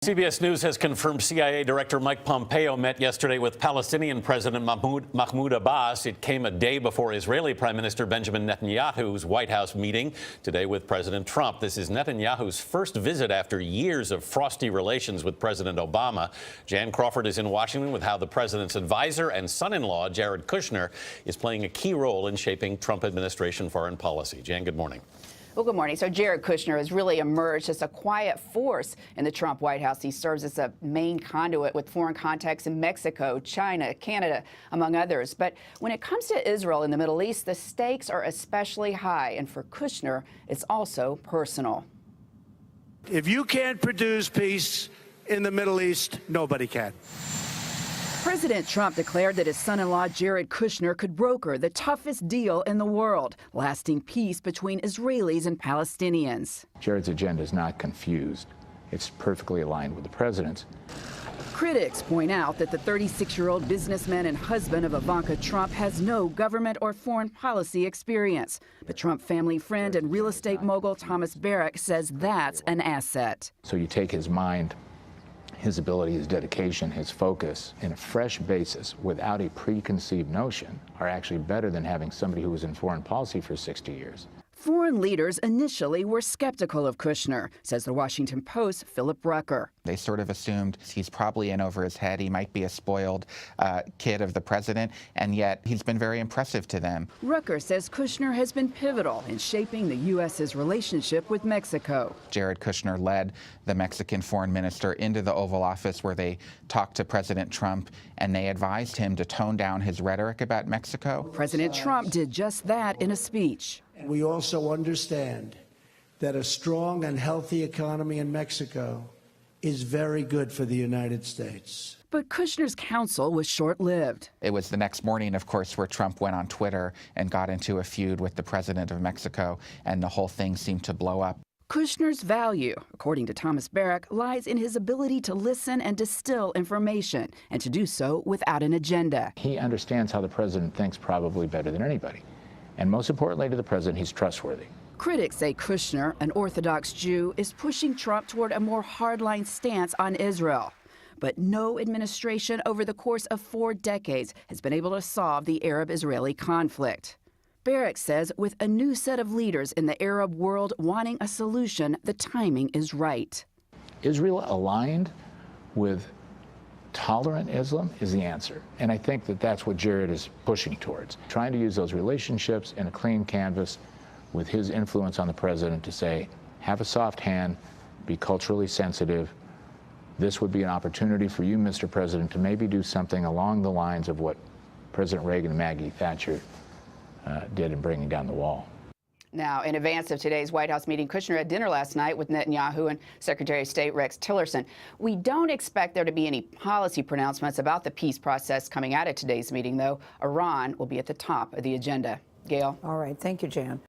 CBS News has confirmed CIA Director Mike Pompeo met yesterday with Palestinian President Mahmoud Abbas. It came a day before Israeli Prime Minister Benjamin Netanyahu's White House meeting today with President Trump. This is Netanyahu's first visit after years of frosty relations with President Obama. Jan Crawford is in Washington with how the president's advisor and son-in-law, Jared Kushner, is playing a key role in shaping Trump administration foreign policy. Jan, good morning. Well, good morning. So Jared Kushner has really emerged as a quiet force in the Trump White House. He serves as a main conduit with foreign contacts in Mexico, China, Canada, among others. But when it comes to Israel and the Middle East, the stakes are especially high. And for Kushner, it's also personal. If you can't produce peace in the Middle East, nobody can. President Trump declared that his son-in-law Jared Kushner could broker the toughest deal in the world, lasting peace between Israelis and Palestinians. Jared's agenda is not confused. It's perfectly aligned with the president's. Critics point out that the 36-year-old businessman and husband of Ivanka Trump has no government or foreign policy experience. But Trump family friend and real estate mogul Thomas Barrack says that's an asset. So you take his mind, his ability, his dedication, his focus in a fresh basis without a preconceived notion are actually better than having somebody who was in foreign policy for 60 years. Foreign leaders initially were skeptical of Kushner, says the Washington Post's Philip Rucker. They sort of assumed he's probably in over his head. He might be a spoiled kid of the president, and yet he's been very impressive to them. Rucker says Kushner has been pivotal in shaping the U.S.'s relationship with Mexico. Jared Kushner led the Mexican foreign minister into the Oval Office where they talked to President Trump, and they advised him to tone down his rhetoric about Mexico. President Trump did just that in a speech. We also understand that a strong and healthy economy in Mexico is very good for the United States. But Kushner's counsel was short-lived. It was the next morning, of course, where Trump went on Twitter and got into a feud with the president of Mexico, and the whole thing seemed to blow up. Kushner's value, according to Thomas Barrack, lies in his ability to listen and distill information, and to do so without an agenda. He understands how the president thinks probably better than anybody. And most importantly to the president, he's trustworthy. Critics say Kushner, an Orthodox Jew, is pushing Trump toward a more hardline stance on Israel. But no administration over the course of 4 decades has been able to solve the Arab-Israeli conflict. Barrack says with a new set of leaders in the Arab world wanting a solution, the timing is right. Israel aligned with tolerant Islam is the answer. And I think that that's what Jared is pushing towards, trying to use those relationships in a clean canvas with his influence on the president to say, have a soft hand, be culturally sensitive. This would be an opportunity for you, Mr. President, to maybe do something along the lines of what President Reagan and Maggie Thatcher did in bringing down the wall. Now, in advance of today's White House meeting, Kushner had dinner last night with Netanyahu and Secretary of State Rex Tillerson. We don't expect there to be any policy pronouncements about the peace process coming out of today's meeting, though. Iran will be at the top of the agenda. Gail? All right. Thank you, Jan.